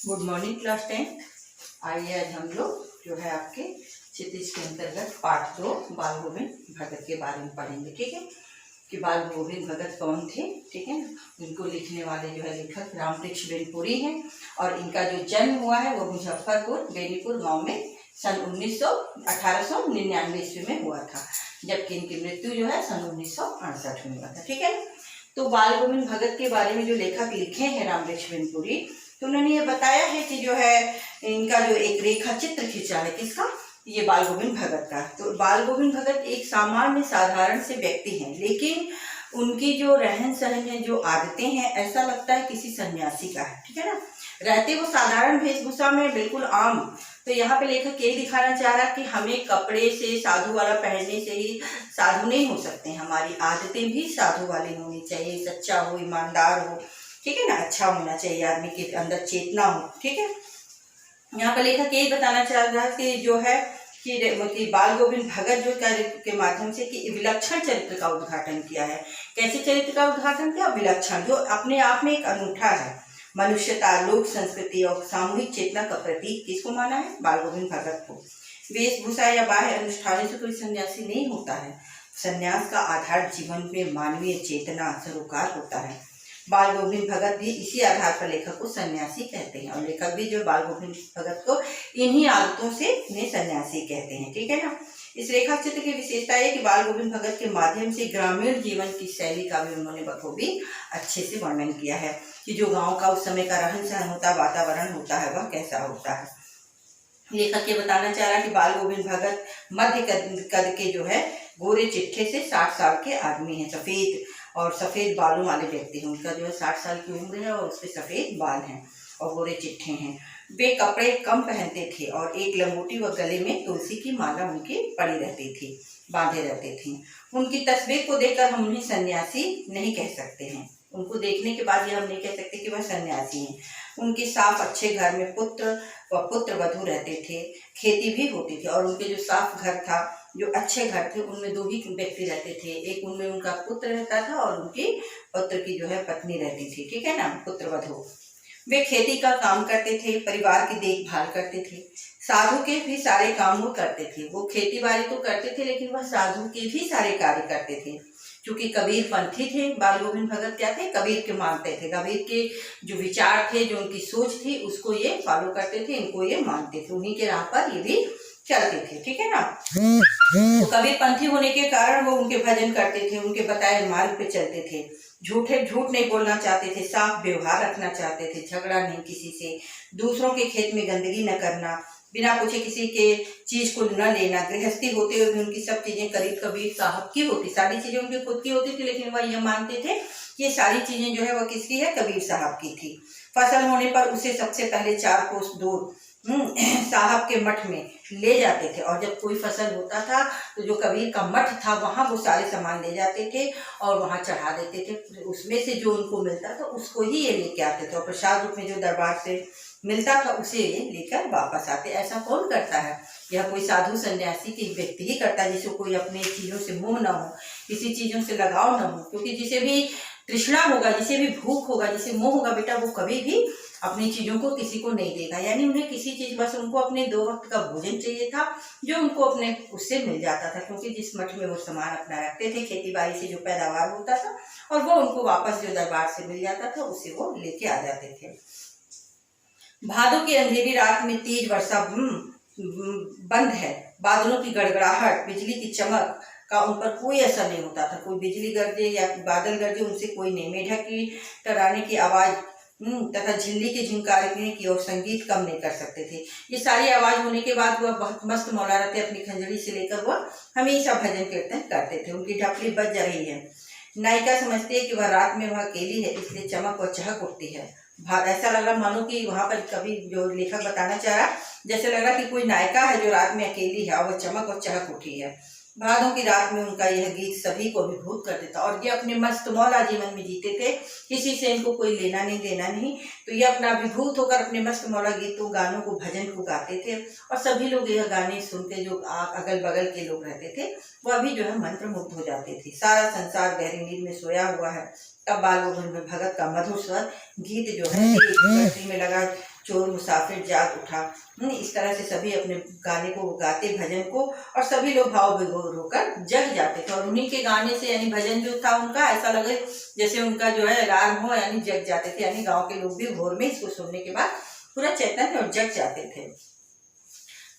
Good morning class 10। आइए आज हम लोग जो है आपके क्षितिज के अंतर्गत पाठ 2 बाल गोविंद भगत के बारे में पढ़ेंगे। ठीक है कि बाल गोविंद भगत कौन थे। ठीक है ना। इनको लिखने वाले जो है लेखक रामवृक्ष बेनीपुरी हैं और इनका जो जन्म हुआ है वो मुजफ्फरपुर बेनीपुर गांव में सन 1899 ईस्वी में हुआ था, जबकि इनकी मृत्यु जो है सन 1968 में हुआ था। ठीक है। तो बाल गोविंद भगत के बारे में जो लेखक लिखे हैं रामवृक्ष बेनीपुरी, तो उन्होंने ये बताया है कि जो है इनका जो एक रेखा चित्र खींचा है किसका, ये बाल गोविंद भगत का। तो बाल गोविंद भगत एक सामान्य साधारण से व्यक्ति हैं, लेकिन उनकी जो रहन सहन है, जो आदतें हैं, ऐसा लगता है किसी सन्यासी का है। ठीक है ना। रहते वो साधारण वेशभूषा में, बिल्कुल आम। तो यहाँ पे लेखक ये दिखाना चाह रहा है कि हमें कपड़े से साधु वाला पहनने से ही साधु नहीं हो सकते, हमारी आदतें भी साधु वाली होनी चाहिए। सच्चा हो, ईमानदार हो, ठीक है ना, अच्छा होना चाहिए, आदमी के अंदर चेतना हो। ठीक है। यहाँ पर लेखक यही बताना चाह रहा है कि जो है कि बाल गोविंद भगत जो कार्य के माध्यम से कि विलक्षण चरित्र का उद्घाटन किया है। कैसे चरित्र का उद्घाटन किया? विलक्षण, जो अपने आप में एक अनूठा है। मनुष्यता, लोक संस्कृति और सामूहिक चेतना का प्रतीक किसको माना है? बाल गोविंद भगत को। वेशभूषा या बाह्य अनुष्ठानों से कोई सन्यासी नहीं होता है। संन्यास का आधार जीवन में मानवीय चेतना सरोकार होता है। बाल गोविंद भगत भी इसी आधार पर लेखक को सन्यासी कहते हैं, और लेखक भी जो बाल गोविंद भगत को इन्हीं आदतों से इन्हें सन्यासी कहते हैं। ठीक है ना। इस रेखा चित्र की विशेषता है कि बाल गोविंद भगत के माध्यम से ग्रामीण जीवन की शैली का भी उन्होंने बखूबी अच्छे से वर्णन किया है कि जो गांव का उस समय का रहन सहन होता, वातावरण होता है, वह कैसा होता है। लेखक ये बताना चाह रहा है कि बाल गोविंद भगत मध्य कद के जो है गोरे चिट्ठे से 60 साल के आदमी हैं, सफेद बालों वाले व्यक्ति हैं। उनका जो है 60 साल की उम्र है और उसपे सफेद बाल हैं और गोरे चिट्ठे हैं। वे कपड़े कम पहनते थे और एक लंगोटी व गले में तुलसी की माला उनकी पड़ी रहती थी, बांधे रहते थे। उनकी तस्वीर को देखकर हम उन्हें सन्यासी नहीं कह सकते हैं। उनको देखने के बाद ये हम नहीं कह सकते कि वह सन्यासी हैं। उनके साफ अच्छे घर में पुत्र व पुत्र वधू रहते थे, खेती भी होती थी, और उनके जो साफ घर था, जो अच्छे घर थे, उनमें 2 ही व्यक्ति रहते थे। एक उनमें उनका पुत्र रहता था और उनकी पुत्र की जो है पत्नी रहती थी। ठीक है ना, पुत्र वधू। वे खेती का काम करते थे, परिवार की देखभाल करते थे। साधु के भी सारे काम वो करते थे। वो खेती बाड़ी तो करते थे, लेकिन वह साधु के भी सारे कार्य करते थे। क्योंकि कबीर पंथी थे, बाल गोविंद भगत क्या थे? कबीर के मानते थे। कबीर के जो विचार थे, जो उनकी सोच थी, उसको ये फॉलो करते थे, इनको ये मानते थे, उन्हीं के राह पर ये भी चलते थे। ठीक है ना। तो कबीर पंथी होने के कारण वो उनके भजन करते थे, उनके बताए मार्ग पे चलते थे। झूठ नहीं बोलना चाहते थे, साफ व्यवहार रखना चाहते थे, झगड़ा नहीं किसी से, दूसरों के खेत में गंदगी न करना, बिना पूछे किसी के चीज को न लेना। गृहस्थी होते हुए भी उनकी सब चीजें करीब कबीर साहब की होती, सारी चीजें उनकी खुद की होती थी, लेकिन वह यह मानते थे कि ये सारी चीजें जो है वह किसकी है? कबीर साहब की थी। फसल होने पर उसे सबसे पहले 4 कोस दूर साहब के मठ में ले जाते थे, और जब कोई फसल होता था तो जो कबीर का मठ था वहां वो सारे सामान ले जाते थे और वहां चढ़ा देते थे। उसमें से जो उनको मिलता था उसको ही ये लेके आते थे, और प्रसाद रूप में जो दरबार से मिलता था उसे ये लेकर वापस आते। ऐसा कौन करता है? यह कोई साधु सन्यासी की व्यक्ति ही करता है, जिसे कोई अपने चीजों से मोह न हो, किसी चीजों से लगाव न हो। क्योंकि जिसे भी तृष्णा होगा, जिसे भी भूख होगा, जिसे मोह होगा, बेटा वो कभी भी अपनी चीजों को किसी को नहीं देगा। यानी उन्हें किसी चीज, बस उनको अपने 2 वक्त का भोजन चाहिए था, जो उनको अपने उससे मिल जाता था। क्योंकि जिस मठ में वो सामान अपना रखते थे, खेती बाड़ी से जो पैदावार होता था, और वो उनको वापस जो दरबार से मिल जाता था उसे वो लेके आ जाते थे। भादों की अंधेरी रात में तेज वर्षा बंद है। बादलों की गड़गड़ाहट, बिजली की चमक का उन पर कोई असर नहीं होता था। कोई बिजली गरजे या बादल गरजे, उनसे कोई नहीं। मेढक की टकराने की आवाज तथा झिल्ली के झिंकारने की और संगीत कम नहीं कर सकते थे। ये सारी आवाज होने के बाद वह बहुत मस्त मौला रहते, अपनी खंजरी से लेकर वह हमेशा भजन कीर्तन करते थे। उनकी ढपली बज रही है। नायिका समझती है कि वह रात में वह अकेली है, इसलिए चमक व चहक उठती है। ऐसा लग रहा मानो कि वहां पर कभी जो लेखक बताना चाह रहा, जैसे लग रहा कि कोई नायिका है जो रात में अकेली है और वह चमक और चहक उठी है। भादों की रात में उनका यह गीत सभी को अभिभूत कर देता, और ये अपने मस्त मौला जीवन में जीते थे, किसी से इनको कोई लेना नहीं देना नहीं। तो ये अपना अभिभूत होकर अपने मस्त मौला गीतों, गानों को, भजन को गाते थे, और सभी लोग यह गाने सुनते, जो अगल बगल के लोग रहते थे वह भी जो है मंत्र मुग्ध हो जाते थे। सारा संसार गहरी नींद में सोया हुआ है, तब बाल गोविंद भगत का मधुर स्वर गीत जो है में लगा चोर मुसाफिर जाग उठा। इस तरह से सभी अपने गाने को गाते, भजन को, और सभी लोग भाव विभोर होकर जग जाते थे। और उन्हीं के गाने से यानी भजन जो था उनका, ऐसा लगे जैसे उनका जो है अलार्म हो, यानी जग जाते थे। यानी गाँव के लोग भी भोर में इसको सुनने के बाद पूरा चैतन्य और जग जाते थे।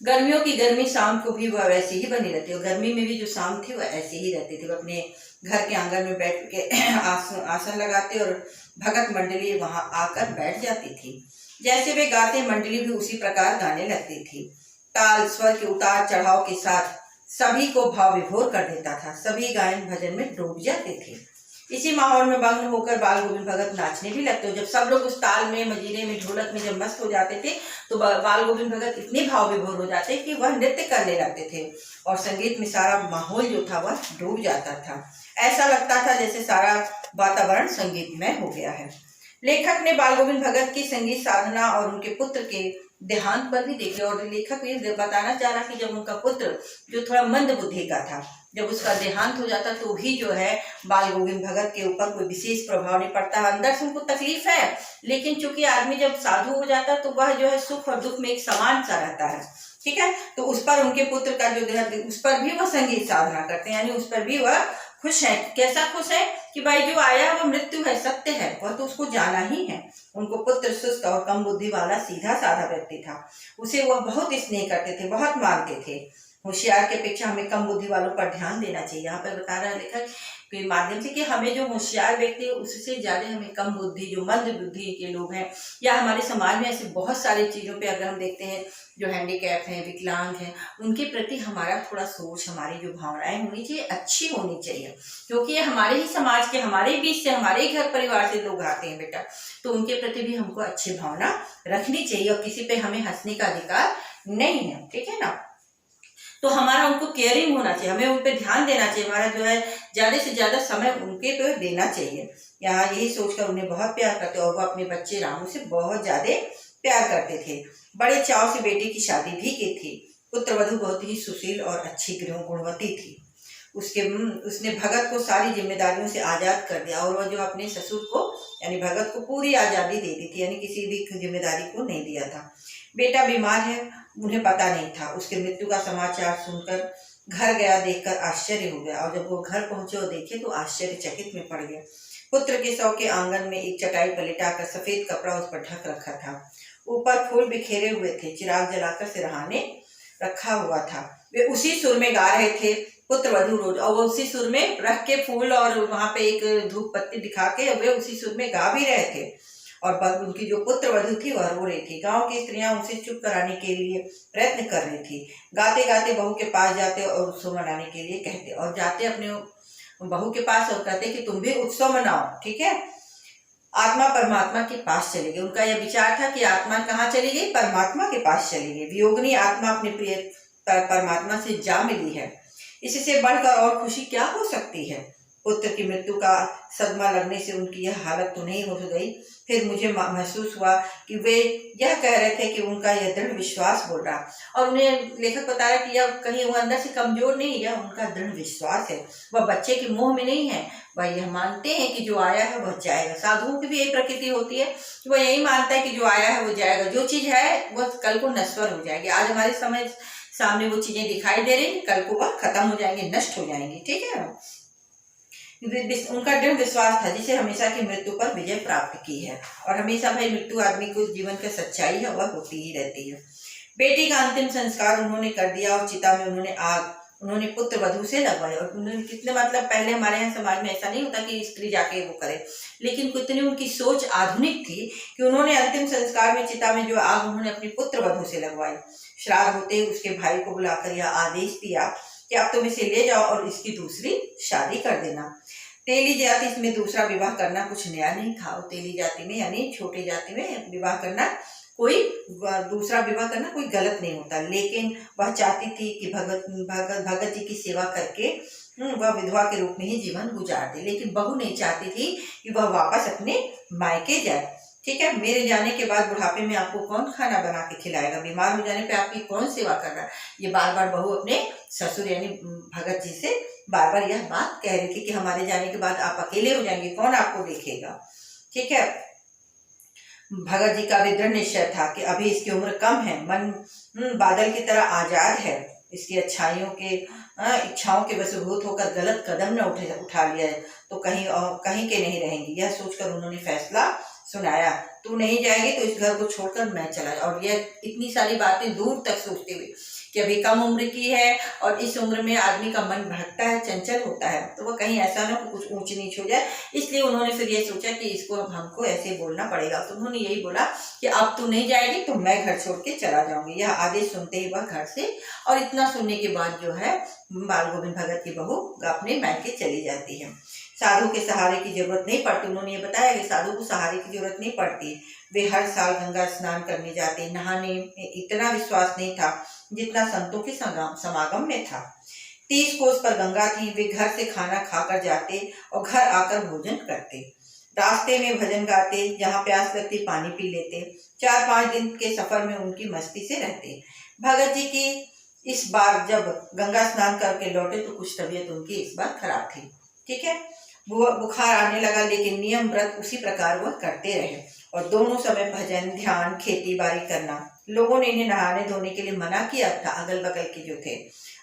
गर्मियों की गर्मी शाम को भी वह वैसे ही बनी रहती है। और गर्मी में भी जो शाम थी वह ऐसे ही रहती थी। वह अपने घर के आंगन में बैठ के आसन लगाते और भगत मंडली वहां आकर बैठ जाती थी। जैसे वे गाते, मंडली भी उसी प्रकार गाने लगती थी। ताल स्वर के उतार चढ़ाव के साथ सभी को भाव विभोर कर देता था। सभी गायन भजन में डूब जाते थे। इसी माहौल में मग्न होकर बाल गोविंद भगत नाचने भी लगते हो। जब सब लोग उस ताल में, मजीरे में, ढोलक में जब मस्त हो जाते थे तो बाल गोविंद भगत इतने भाव विभोर हो जाते कि वह नृत्य करने लगते थे और संगीत में सारा माहौल जो था वह डूब जाता था। ऐसा लगता था जैसे सारा वातावरण संगीतमय हो गया है। लेखक ने बाल गोविंद भगत की संगीत साधना और उनके पुत्र के देहांत पर भी देखे। और लेखक ये बताना चाह रहा कि जब उनका पुत्र जो थोड़ा मंद बुद्धि का था, जब उसका देहांत हो जाता तो भी जो है बाल गोविंद भगत के ऊपर कोई विशेष प्रभाव नहीं पड़ता। अंदर से उनको तकलीफ है, लेकिन चूंकि आदमी जब साधु हो जाता तो वह जो है सुख और दुख में एक समान सा रहता है, ठीक है। तो उस पर उनके पुत्र का जो देह, उस पर भी वह संगीत साधना करते हैं, यानी उस पर भी वह खुश है। कैसा खुश है कि भाई जो आया वो मृत्यु है, सत्य है, वह तो उसको जाना ही है। उनको पुत्र सुस्त और कम बुद्धि वाला सीधा साधा व्यक्ति था। उसे वह बहुत स्नेह करते थे, बहुत मानते थे। होशियार की अपेक्षा हमें कम बुद्धि वालों पर ध्यान देना चाहिए। यहाँ पर बता रहा है लेखक के माध्यम से कि हमें जो होशियार व्यक्ति है उससे ज्यादा हमें कम बुद्धि, जो मंद बुद्धि के लोग हैं, या हमारे समाज में ऐसे बहुत सारी चीजों पे अगर हम देखते हैं जो हैंडीकैप हैं, विकलांग हैं, उनके प्रति हमारा थोड़ा सोच, हमारी जो भावनाएं होनी चाहिए अच्छी होनी चाहिए। क्योंकि ये हमारे ही समाज के, हमारे बीच से, हमारे ही घर परिवार से लोग आते हैं बेटा, तो उनके प्रति भी हमको अच्छी भावना रखनी चाहिए। और किसी पे हमें हंसने का अधिकार नहीं है, ठीक है ना। तो हमारा उनको केयरिंग होना चाहिए, हमें उन पर ध्यान देना चाहिए। हमारा जो है ज्यादा से ज्यादा समय उनके पे देना चाहिए। यहाँ यही सोचकर उन्हें बहुत प्यार करते और वो अपने बच्चे रामू से बहुत ज्यादा प्यार करते थे। बड़े चाव से बेटी की शादी भी की थी। पुत्र वधू बहुत ही सुशील और अच्छी गुणवती थी। उसने भगत को सारी जिम्मेदारियों से आजाद कर दिया और वह जो अपने ससुर को यानी भगत को पूरी आजादी दे दी थी, यानी किसी भी जिम्मेदारी को नहीं दिया था। बेटा बीमार है, उन्हें पता नहीं था। उसके मृत्यु का समाचार सुनकर घर गया, देखकर आश्चर्य हो गया। और जब वो घर पहुंचे और देखे तो आश्चर्यचकित में पड़ गया। पुत्र के शव के आंगन में एक चटाई पर लिटाकर सफेद कपड़ा उस पर ढक रखा था। ऊपर फूल बिखेरे हुए थे, चिराग जलाकर सिरहाने रखा हुआ था। वे उसी सुर में गा रहे थे, पुत्र वधू रोज, और वो उसी सुर में रख के फूल और वहां पे एक धूप पत्ती दिखा के वे उसी सुर में गा भी रहे थे। और उनकी जो पुत्र वधू थी वह रो रही थी। गांव की स्त्रियां उसे चुप कराने के लिए प्रयत्न कर रही थी। गाते गाते बहू के पास जाते और उत्सव मनाने के लिए कहते, और जाते अपने बहू के पास और कहते कि तुम भी उत्सव मनाओ, ठीक है। आत्मा परमात्मा के पास चली गई। उनका यह विचार था कि आत्मा कहाँ चली गई, परमात्मा के पास चली गई। वियोगिनी आत्मा अपने प्रिय परमात्मा से जा मिली है। इससे बढ़कर और खुशी क्या हो सकती है। पुत्र की मृत्यु का सदमा लगने से उनकी यह हालत तो नहीं हो गई। फिर मुझे महसूस हुआ कि वे यह कह रहे थे कि उनका यह दृढ़ विश्वास बोल रहा, और उन्हें लेखक बता रहा कि यह कहीं वो अंदर से कमजोर नहीं, यह उनका दृढ़ विश्वास है। वह बच्चे के मोह में नहीं है, वह यह मानते हैं कि जो आया है वह जाएगा। साधुओं की भी यही प्रकृति होती है कि वह यही मानता है कि जो आया है वो जाएगा। जो चीज है वह कल को नश्वर हो जाएगी। आज हमारे समय सामने वो चीजें दिखाई दे रही, कल को वह खत्म हो जाएंगी, नष्ट हो जाएंगी, ठीक है। उनका दृढ़ विश्वास था जिसे हमेशा की मृत्यु पर विजय प्राप्त की है। और हमेशा भाई मृत्यु आदमी को जीवन की सच्चाई है वह होती ही रहती है। बेटी का अंतिम संस्कार उन्होंने कर दिया और चिता में उन्होंने पुत्र वधू से लगवाया। और उन्होंने कितने, मतलब पहले हमारे यहाँ समाज में ऐसा नहीं होता कि स्त्री जाके वो करे, लेकिन कितनी उनकी सोच आधुनिक थी कि उन्होंने अंतिम संस्कार में चिता में जो आग उन्होंने अपनी पुत्र वधू से लगवाई। श्राद्ध होते ही उसके भाई को बुलाकर यह आदेश दिया कि अब तुम इसे ले जाओ और इसकी दूसरी शादी कर देना। तेली जाति में दूसरा विवाह करना कुछ नया नहीं था। तेली जाति में यानी छोटी जाति में विवाह करना, कोई दूसरा विवाह करना कोई गलत नहीं होता। लेकिन वह चाहती थी कि भगत जी की सेवा करके वह विधवा के रूप में ही जीवन गुजार दे। लेकिन बहू नहीं चाहती थी कि वह वापस अपने मायके जाए, ठीक है। मेरे जाने के बाद बुढ़ापे में आपको कौन खाना बना के खिलाएगा, बीमार हो जाने पे आपकी कौन सेवा कर रहा है। ये बार बार बहू अपने ससुर यानी भगत जी से बार बार यह बात कह रही थी कि हमारे जाने के बाद आप अकेले हो जाएंगे, कौन आपको देखेगा, ठीक है। भगत जी का भी दृढ़ निश्चय था कि अभी इसकी उम्र कम है, मन बादल की तरह आजाद है, इसकी अच्छाइयों के इच्छाओं के वशीभूत होकर गलत कदम न उठा लिया है तो कहीं के नहीं रहेंगी। यह सोचकर उन्होंने फैसला सुनाया, तू नहीं जाएगी तो इस घर को छोड़कर मैं चला जाऊँ। और यह इतनी सारी बातें दूर तक सोचते हुए कि अभी कम उम्र की है और इस उम्र में आदमी का मन भटकता है, चंचल होता है, तो वह कहीं ऐसा ना कुछ ऊंच नीच हो जाए, इसलिए उन्होंने फिर ये सोचा कि इसको अब हमको ऐसे बोलना पड़ेगा। तो उन्होंने यही बोला कि अब तू नहीं जाएगी तो मैं घर छोड़ के चला जाऊंगी। यह आदेश सुनते ही वह घर से, और इतना सुनने के बाद जो है बाल गोविंद भगत की बहू अपने मायके चली जाती है। साधु के सहारे की जरूरत नहीं पड़ती। उन्होंने ये बताया कि साधु को सहारे की जरूरत नहीं पड़ती। वे हर साल गंगा स्नान करने जाते। नहाने में इतना विश्वास नहीं था जितना संतों के समागम में था। 30 कोस पर गंगा थी। वे घर से खाना खाकर जाते और घर आकर भोजन करते। रास्ते में भजन गाते, जहाँ प्यास लगती पानी पी लेते। 4-5 दिन के सफर में उनकी मस्ती से रहते। भगत जी की इस बार जब गंगा स्नान करके लौटे तो कुछ तबीयत उनकी इस बार खराब थी। ठीक है, बुखार आने लगा, लेकिन नियम व्रत उसी प्रकार वह करते रहे और दोनों समय भजन, ध्यान, खेती बाड़ी करना। लोगों ने इन्हें नहाने धोने के लिए मना किया था, अगल बगल के जो थे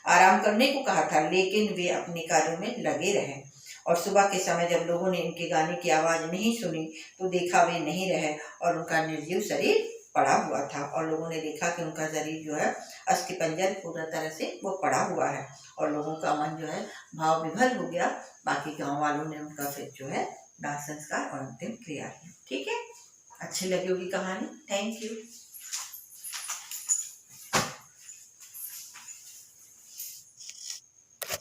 आराम करने को कहा था, लेकिन वे अपने कार्यों में लगे रहे। और सुबह के समय जब लोगों ने इनके गाने की आवाज नहीं सुनी तो देखा वे नहीं रहे और उनका निर्जीव शरीर पड़ा हुआ था। और लोगों ने देखा कि उनका शरीर जो है अस्थिपंजर पूरा तरह से वो पड़ा हुआ है और लोगों का मन जो है भाव विभल हो गया। बाकी गांव वालों ने उनका फिर जो है दाह संस्कार और अंतिम क्रिया की। ठीक है, अच्छी लगी होगी कहानी। Thank you.